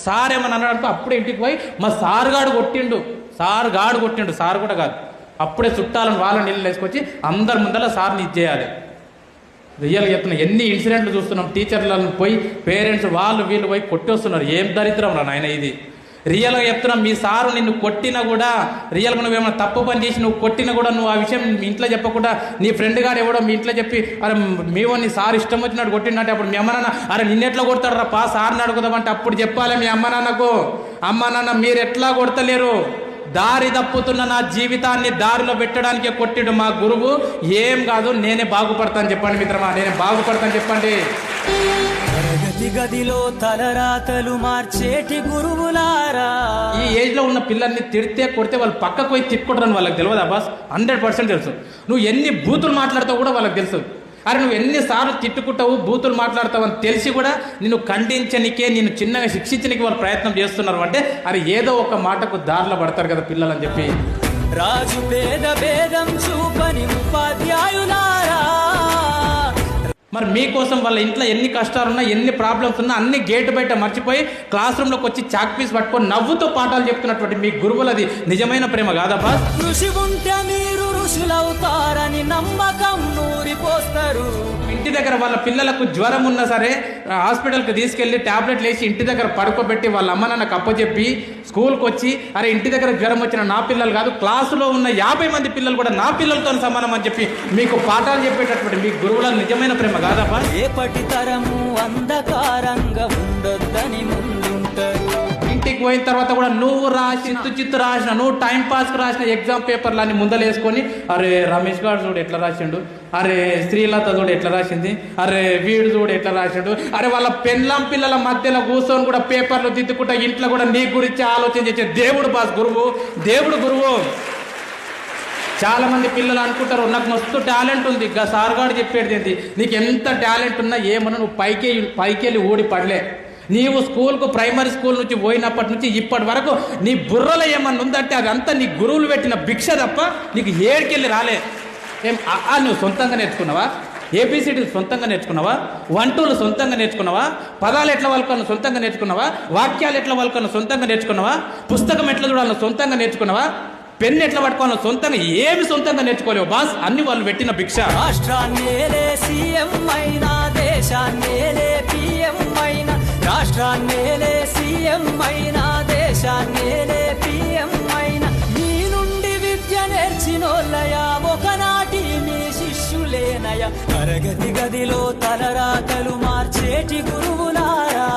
Sir ఏమని అన్నాడు అప్పుడే ఇంటికి పోయి మా సార్ గాడు కొట్టిండు సార్ కూడా కాదు, అప్పుడే చుట్టాలను వాళ్ళని నీళ్ళు వేసుకొచ్చి అందరి ముందర సార్ని ఇచ్చేయాలి. రియల్గా చెప్తున్నా, ఎన్ని ఇన్సిడెంట్లు చూస్తున్నాం. టీచర్లను పోయి పేరెంట్స్ వాళ్ళు వీళ్ళు పోయి కొట్టేస్తున్నారు. ఏం దరిద్రం రా నాయన ఇది. రియల్గా చెప్తున్నాం, మీ సారు నిన్ను కొట్టినా కూడా, రియల్గా నువ్వేమైనా తప్పు పని చేసి నువ్వు కొట్టినా కూడా నువ్వు ఆ విషయం మీ ఇంట్లో చెప్పకుండా నీ ఫ్రెండ్ గారు ఎవడో మీ ఇంట్లో చెప్పి అరే మేము నీ సార్ ఇష్టం వచ్చినట్టు కొట్టినట్టే, అప్పుడు మీ అమ్మ నాన్న అరే నిన్నెట్లా కొడతాడు రా పా సార్ని అడుగుదామంటే అప్పుడు చెప్పాలి మీ అమ్మ నాన్నకు, అమ్మ నాన్న మీరు ఎట్లా కొడతలేరు, దారి తప్పుతున్న నా జీవితాన్ని దారిలో పెట్టడానికే కొట్టిడు మా గురువు, ఏం కాదు నేనే బాగుపడతాను చెప్పండి మిత్రమా, నేనే బాగుపడతాను చెప్పండి. తరగతి గదిలో తలరాతలు మార్చేటి గురువులారా, ఈ ఏజ్ లో ఉన్న పిల్లల్ని తిడితే కొడితే వాళ్ళు పక్కకు పోయి తిట్టుకుంటారని వాళ్ళకి తెలియదు అబ్బాస్, 100% తెలుసు. నువ్వు ఎన్ని బూతులు మాట్లాడతావు కూడా వాళ్ళకి తెలుసు. అరే నువ్వు ఎన్నిసార్లు తిట్టుకుంటావు బూతులు మాట్లాడతావు అని తెలిసి కూడా నిన్ను ఖండించనికే, నిన్ను చిన్నగా శిక్షించడానికి వాళ్ళు ప్రయత్నం చేస్తున్నారు అంటే అరే ఏదో ఒక మాటకు దారిలో పడతారు కదా పిల్లలు అని చెప్పి. రాజు పేద భేదం చూపని ఉపాధ్యాయులారా, మరి మీకోసం వాళ్ళ ఇంట్లో ఎన్ని కష్టాలున్నా ఎన్ని ప్రాబ్లమ్స్ ఉన్నా అన్ని గేటు బయట మర్చిపోయి క్లాస్ రూమ్లోకి వచ్చి చాక్ పీస్ పట్టుకొని నవ్వుతో పాఠాలు చెప్తున్నటువంటి మీ గురువులది నిజమైన ప్రేమ కాదబ్బా. ఋషి ఉంటే మీరు ఋషులవుతారని నమ్మకం నూరిపోస్తారు. ఇంటి దగ్గర వాళ్ళ పిల్లలకు జ్వరం ఉన్నా సరే హాస్పిటల్కి తీసుకెళ్లి టాబ్లెట్లు వేసి ఇంటి దగ్గర పడుకోబెట్టి వాళ్ళ అమ్మ నాన్నకు అప్పచెప్పి స్కూల్కి వచ్చి అరే ఇంటి దగ్గర జ్వరం వచ్చిన నా పిల్లలు కాదు, క్లాసులో ఉన్న 50 మంది పిల్లలు కూడా నా పిల్లలతో సమానం అని చెప్పి మీకు పాఠాలు చెప్పేటటువంటి మీ గురువుల నిజమైన ప్రేమ కాదబ్బా. రేపటి తరము అంధకారంగా ఉండొద్దని ముందుంటారు. ఇంటికి పోయిన తర్వాత కూడా నువ్వు చిత్తు రాసిన, నువ్వు టైం పాస్కి రాసిన ఎగ్జామ్ పేపర్లన్నీ ముందలేసుకొని అరే రమేష్ గారు చూడు ఎట్లా రాసిండు, అరే శ్రీలత చూడు ఎట్లా రాసింది, అరే వీడు చూడు ఎట్లా రాసిండు, అరే వాళ్ళ పెళ్ళాం పిల్లల మధ్యలో కూర్చొని కూడా పేపర్లు దిద్దుకుంటా ఇంట్లో కూడా నీ గురించి ఆలోచన చేసే దేవుడు బాస్ గురువు, దేవుడు గురువు. చాలా మంది పిల్లలు అనుకుంటారు నాకు మస్తు టాలెంట్ ఉంది, ఇంకా సార్ గారు చెప్పేది ఏంటి, నీకు ఎంత టాలెంట్ ఉన్నా ఏమన్నా నువ్వు పైకెళ్ళి ఊడి పడలే. నీవు స్కూల్కు ప్రైమరీ స్కూల్ నుంచి పోయినప్పటి నుంచి ఇప్పటి వరకు నీ బుర్రలో ఏమన్నా ఉందంటే అదంతా నీ గురువులు పెట్టిన భిక్ష తప్ప నీకు ఏడికెళ్ళి రాలే. నువ్వు సొంతంగా నేర్చుకున్నావా, ఏబిసిడి సొంతంగా నేర్చుకున్నావా, 1 2లు సొంతంగా నేర్చుకున్నావా, పదాలు ఎట్లా వాళ్ళకన్నా సొంతంగా నేర్చుకున్నావా, వాక్యాలు ఎట్లా వాళ్ళకన్నా సొంతంగా నేర్చుకున్నావా, పుస్తకం ఎట్లా చూడాలన్నా సొంతంగా నేర్చుకున్నావా, పెన్ను ఎట్లా పట్టుకోవాలో సొంతంగా ఏమి సొంతంగా నేర్చుకోలేవు బాస్, అన్ని వాళ్ళు పెట్టిన భిక్ష. రాష్ట్రాన్నేలే సీఎం అయినా, దేశాన్నేలే పిఎం అయినా, రాష్ట్రాన్నేలే సీఎం అయినా, దేశాన్నేలే పిఎం అయినా, మీ నుండి విద్య నేర్చినోళ్ళయా ఒకనాటి మీ శిష్యులేనయా. తరగతి గదిలో తలరాతలు మార్చేటి గురువులారా.